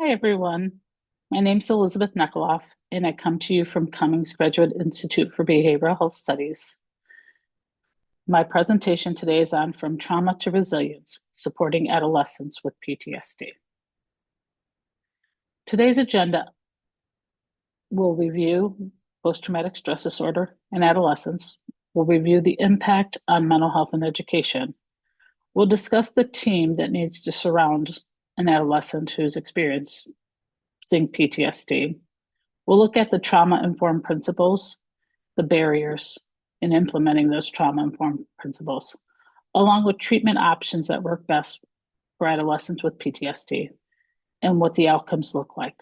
Hi, everyone. My name's Elizabeth Nekoloff, and I come to you from Cummings Graduate Institute for Behavioral Health Studies. My presentation today is on From Trauma to Resilience, Supporting Adolescents with PTSD. Today's agenda will review post-traumatic stress disorder in adolescents. We'll review the impact on mental health and education. We'll discuss the team that needs to surround an adolescent who's experiencing PTSD. We'll look at the trauma-informed principles, the barriers in implementing those trauma-informed principles, along with treatment options that work best for adolescents with PTSD and what the outcomes look like.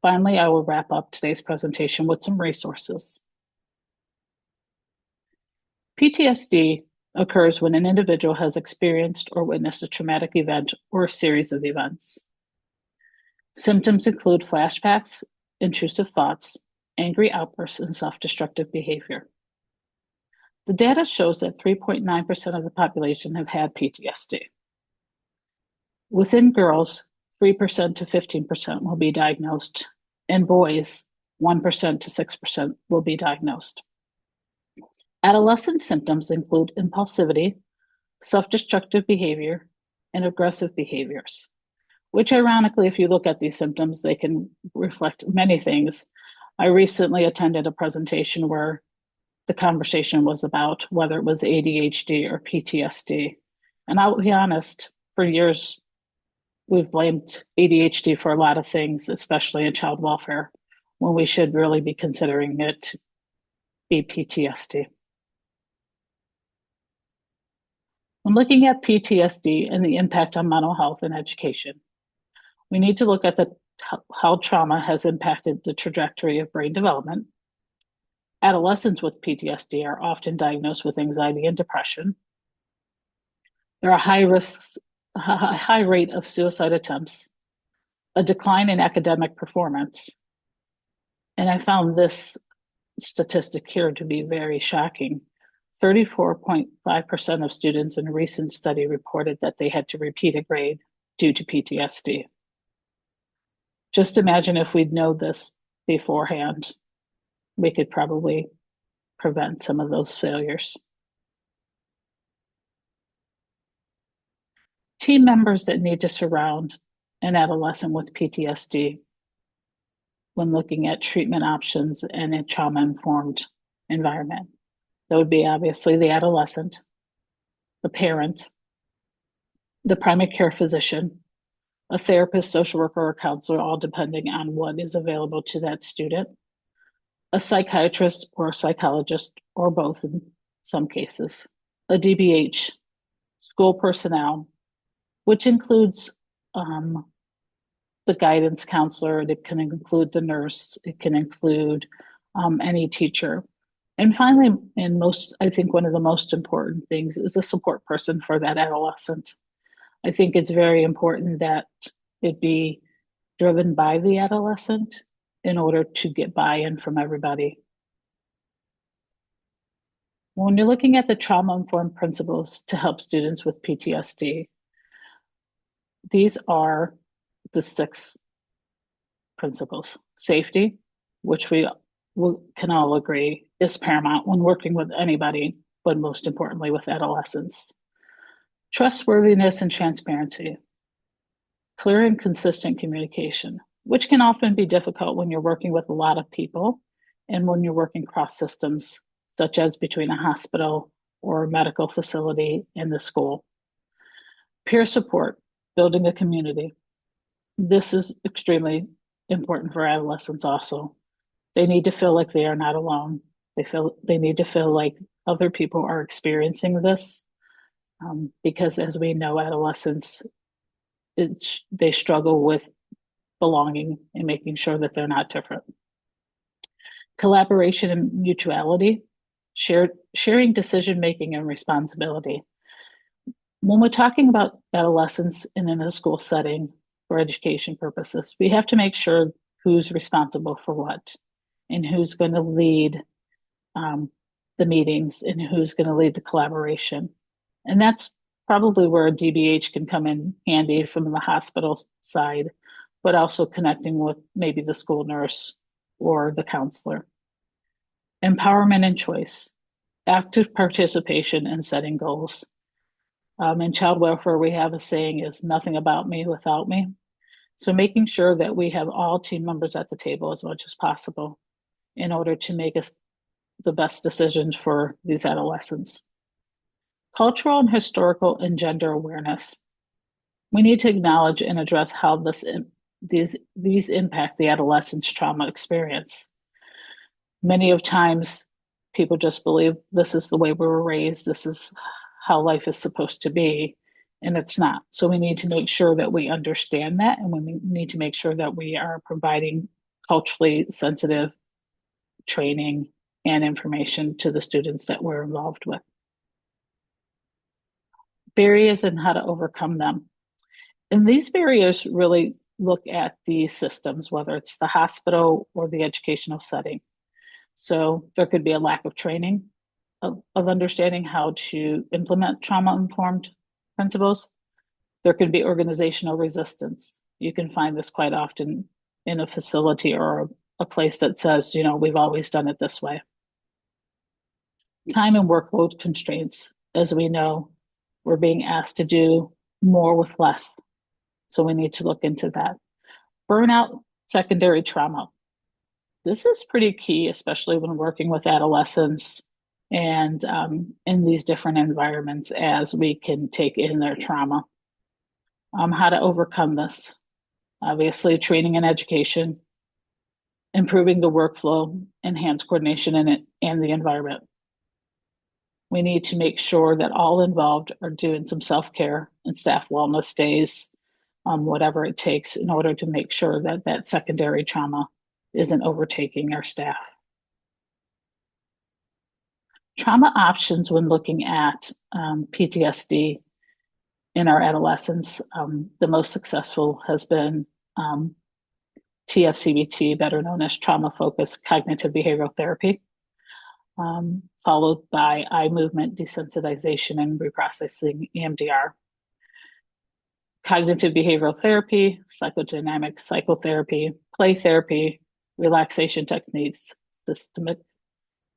Finally, I will wrap up today's presentation with some resources. PTSD occurs when an individual has experienced or witnessed a traumatic event or a series of events. Symptoms include flashbacks, intrusive thoughts, angry outbursts, and self-destructive behavior. The data shows that 3.9% of the population have had PTSD. Within girls, 3% to 15% will be diagnosed, and boys, 1% to 6% will be diagnosed. Adolescent symptoms include impulsivity, self-destructive behavior, and aggressive behaviors, which ironically, if you look at these symptoms, they can reflect many things. I recently attended a presentation where the conversation was about whether it was ADHD or PTSD. And I'll be honest, for years, we've blamed ADHD for a lot of things, especially in child welfare, when we should really be considering it to be PTSD. When looking at PTSD and the impact on mental health and education, we need to look at how trauma has impacted the trajectory of brain development. Adolescents with PTSD are often diagnosed with anxiety and depression. There are a high rate of suicide attempts, a decline in academic performance. And I found this statistic here to be very shocking. 34.5% of students in a recent study reported that they had to repeat a grade due to PTSD. Just imagine if we'd known this beforehand, we could probably prevent some of those failures. Team members that need to surround an adolescent with PTSD when looking at treatment options in a trauma-informed environment. That would be obviously the adolescent, the parent, the primary care physician, a therapist, social worker, or counselor, all depending on what is available to that student, a psychiatrist or a psychologist, or both in some cases, a DBH, school personnel, which includes the guidance counselor. It can include the nurse. It can include any teacher. And finally, I think one of the most important things is a support person for that adolescent. I think it's very important that it be driven by the adolescent in order to get buy-in from everybody. When you're looking at the trauma-informed principles to help students with PTSD, these are the 6 principles. Safety, which we can all agree is paramount when working with anybody, but most importantly with adolescents. Trustworthiness and transparency, clear and consistent communication, which can often be difficult when you're working with a lot of people and when you're working cross systems, such as between a hospital or a medical facility and the school. Peer support, building a community. This is extremely important for adolescents also. They need to feel like they are not alone. They need to feel like other people are experiencing this, because as we know, adolescents, they struggle with belonging and making sure that they're not different. Collaboration and mutuality, sharing decision-making and responsibility. When we're talking about adolescents in a school setting for education purposes, we have to make sure who's responsible for what and who's going to lead the meetings and who's going to lead the collaboration. And that's probably where a DBH can come in handy from the hospital side, but also connecting with maybe the school nurse or the counselor. Empowerment and choice, active participation in setting goals. In child welfare, we have a saying is nothing about me without me. So making sure that we have all team members at the table as much as possible in order to make us the best decisions for these adolescents. Cultural and historical and gender awareness. We need to acknowledge and address how these impact the adolescent's trauma experience. Many of times people just believe this is the way we were raised, this is how life is supposed to be, and it's not. So we need to make sure that we understand that, and we need to make sure that we are providing culturally sensitive training and information to the students that we're involved with. Barriers and how to overcome them. And these barriers really look at the systems, whether it's the hospital or the educational setting. So there could be a lack of training of understanding how to implement trauma-informed principles. There could be organizational resistance. You can find this quite often in a facility or a place that says, we've always done it this way. Time and workload constraints. As we know, we're being asked to do more with less. So we need to look into that. Burnout, secondary trauma. This is pretty key, especially when working with adolescents and in these different environments as we can take in their trauma. How to overcome this. Obviously, training and education, improving the workflow, enhance coordination in it and the environment. We need to make sure that all involved are doing some self-care and staff wellness days, whatever it takes in order to make sure that that secondary trauma isn't overtaking our staff. Trauma options when looking at PTSD in our adolescents, the most successful has been TFCBT, better known as trauma-focused cognitive behavioral therapy, followed by eye movement desensitization and reprocessing, EMDR. Cognitive behavioral therapy, psychodynamic psychotherapy, play therapy, relaxation techniques, systemic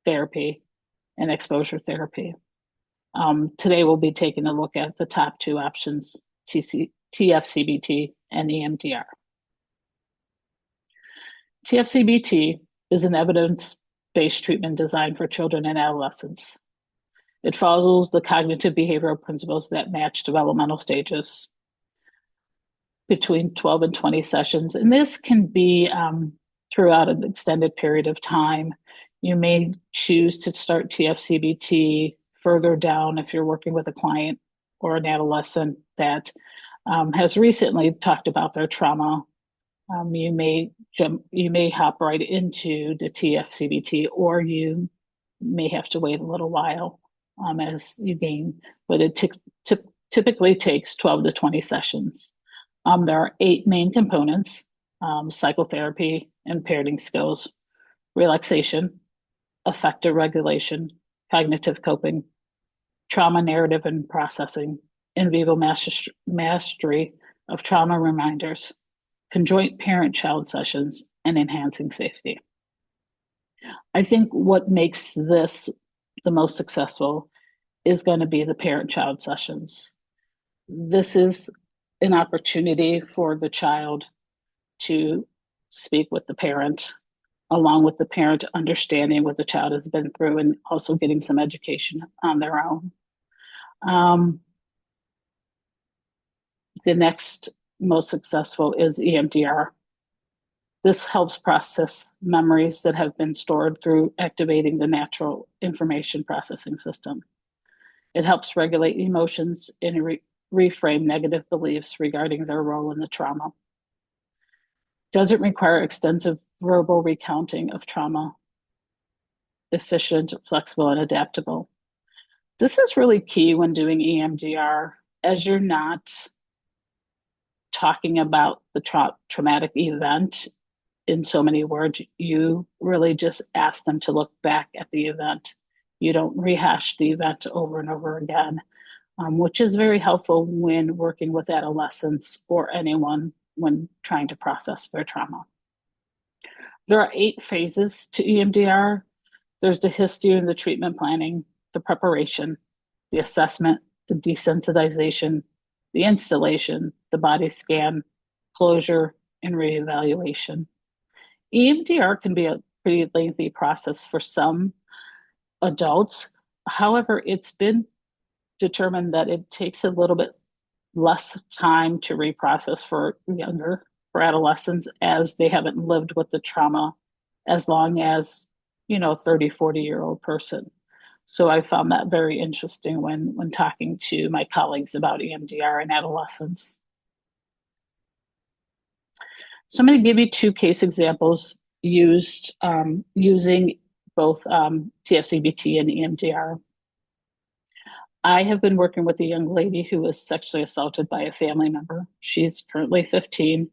therapy, and exposure therapy. Today we'll be taking a look at the top two options, TFCBT and EMDR. TFCBT is an evidence-based treatment designed for children and adolescents. It follows the cognitive behavioral principles that match developmental stages between 12 and 20 sessions. And this can be throughout an extended period of time. You may choose to start TFCBT further down if you're working with a client or an adolescent that has recently talked about their trauma. You may hop right into the TFCBT, or you may have to wait a little while as you gain, but it typically takes 12 to 20 sessions. There are 8 main components: psychotherapy and parenting skills, relaxation, affective regulation, cognitive coping, trauma narrative and processing, in vivo mastery of trauma reminders, conjoint parent-child sessions, and enhancing safety. I think what makes this the most successful is going to be the parent-child sessions. This is an opportunity for the child to speak with the parent, along with the parent understanding what the child has been through and also getting some education on their own. The next most successful is EMDR. This helps process memories that have been stored through activating the natural information processing system. It helps regulate emotions and reframe negative beliefs regarding their role in the trauma. Doesn't require extensive verbal recounting of trauma. Efficient, flexible, and adaptable. This is really key when doing EMDR, as you're not talking about the traumatic event in so many words. You really just ask them to look back at the event. You don't rehash the event over and over again, which is very helpful when working with adolescents or anyone when trying to process their trauma. There are 8 phases to EMDR. There's the history and the treatment planning, the preparation, the assessment, the desensitization, the installation, the body scan, closure, and reevaluation. EMDR can be a pretty lengthy process for some adults. However, it's been determined that it takes a little bit less time to reprocess for adolescents, as they haven't lived with the trauma as long as, 30, 40-year-old person. So I found that very interesting when talking to my colleagues about EMDR in adolescents. So I'm going to give you 2 case examples using both TFCBT and EMDR. I have been working with a young lady who was sexually assaulted by a family member. She's currently 15,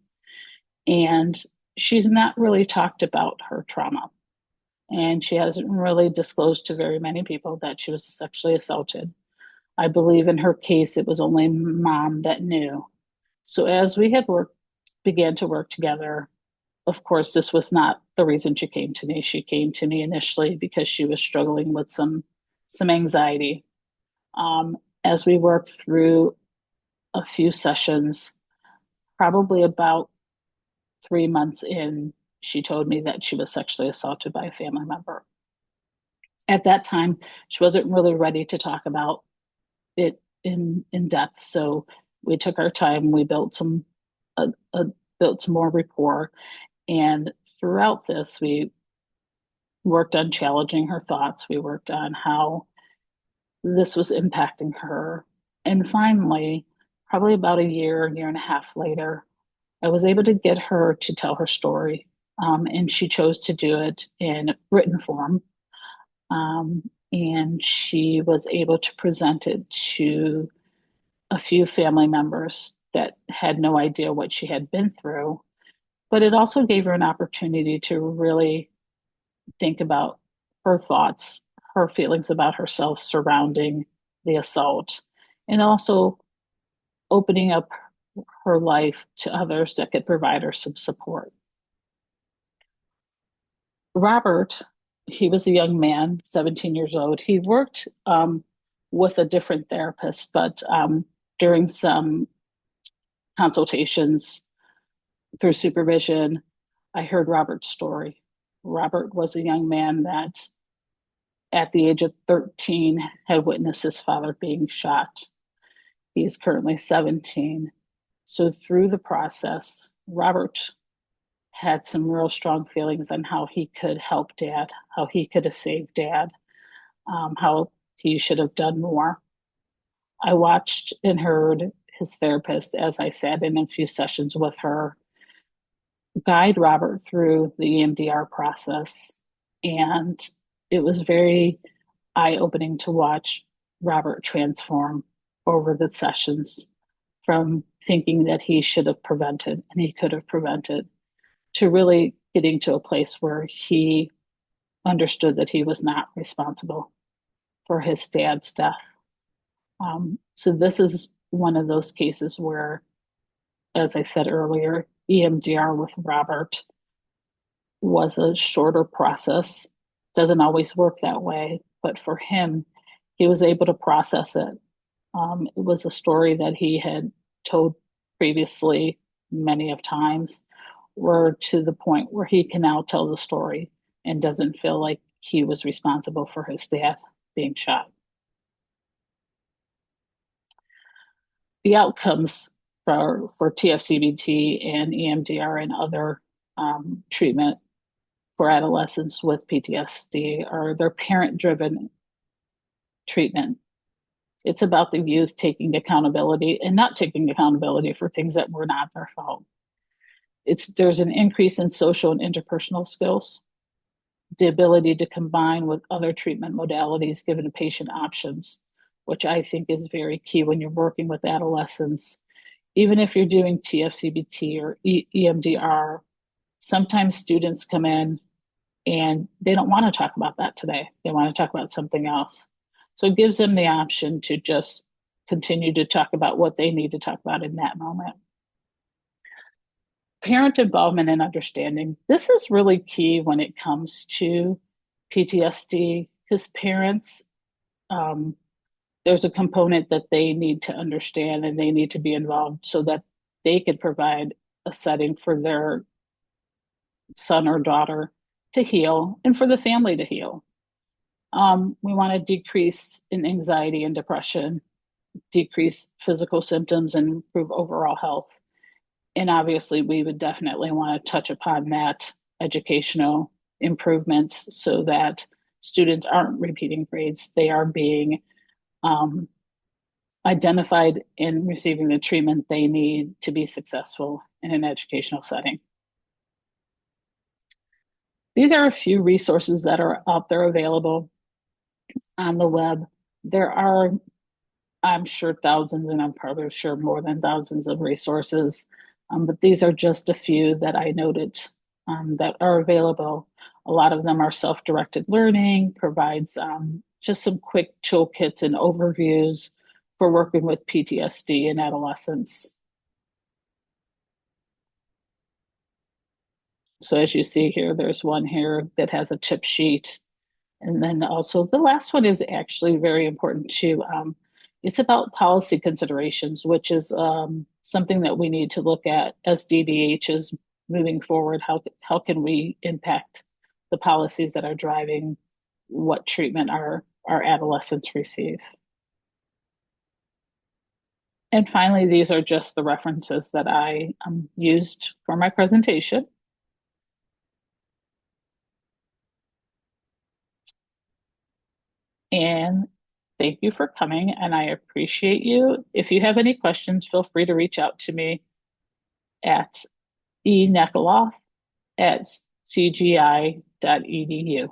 and she's not really talked about her trauma. And she hasn't really disclosed to very many people that she was sexually assaulted. I believe in her case, it was only mom that knew. So as we had began to work together, of course, this was not the reason she came to me. She came to me initially because she was struggling with some anxiety. As we worked through a few sessions, probably about 3 months in, she told me that she was sexually assaulted by a family member. At that time, she wasn't really ready to talk about it in depth, so we took our time. We built some more rapport, and throughout this, we worked on challenging her thoughts. We worked on how this was impacting her. And finally, probably about a year and a half later, I was able to get her to tell her story. And she chose to do it in written form. And she was able to present it to a few family members that had no idea what she had been through. But it also gave her an opportunity to really think about her thoughts, her feelings about herself surrounding the assault, and also opening up her life to others that could provide her some support. Robert, he was a young man, 17 years old. He worked with a different therapist, but during some consultations through supervision, I heard Robert's story. Robert was a young man that at the age of 13 had witnessed his father being shot. He's currently 17. So through the process, Robert had some real strong feelings on how he could help dad, how he could have saved dad, how he should have done more. I watched and heard his therapist, as I sat in a few sessions with her, guide Robert through the EMDR process. And it was very eye-opening to watch Robert transform over the sessions, from thinking that he should have prevented and he could have prevented, to really getting to a place where he understood that he was not responsible for his dad's death. So this is one of those cases where, as I said earlier, EMDR with Robert was a shorter process. Doesn't always work that way, but for him, he was able to process it. It was a story that he had told previously many of times, or to the point where he can now tell the story and doesn't feel like he was responsible for his dad being shot. The outcomes for TFCBT and EMDR and other treatment for adolescents with PTSD are their parent-driven treatment. It's about the youth taking accountability and not taking accountability for things that were not their fault. There's an increase in social and interpersonal skills, the ability to combine with other treatment modalities, given patient options, which I think is very key when you're working with adolescents. Even if you're doing TFCBT or EMDR, sometimes students come in and they don't want to talk about that today. They want to talk about something else. So it gives them the option to just continue to talk about what they need to talk about in that moment. Parent involvement and understanding. This is really key when it comes to PTSD because parents, um, there's a component that they need to understand and they need to be involved so that they can provide a setting for their son or daughter to heal and for the family to heal. We want to decrease in anxiety and depression, decrease physical symptoms, and improve overall health. And obviously, we would definitely want to touch upon that educational improvements so that students aren't repeating grades. They are being um, identified and receiving the treatment they need to be successful in an educational setting. These are a few resources that are out there available on the web. There are, I'm sure, thousands, and I'm probably sure more than thousands of resources, but these are just a few that I noted that are available. A lot of them are self-directed learning, provides just some quick toolkits and overviews for working with PTSD in adolescents. So as you see here, there's one here that has a tip sheet. And then also the last one is actually very important too. It's about policy considerations, which is something that we need to look at as DBHs moving forward. How can we impact the policies that are driving what treatment our adolescents receive? And finally, these are just the references that I used for my presentation. And thank you for coming, and I appreciate you. If you have any questions, feel free to reach out to me at enekaloff@cgi.edu.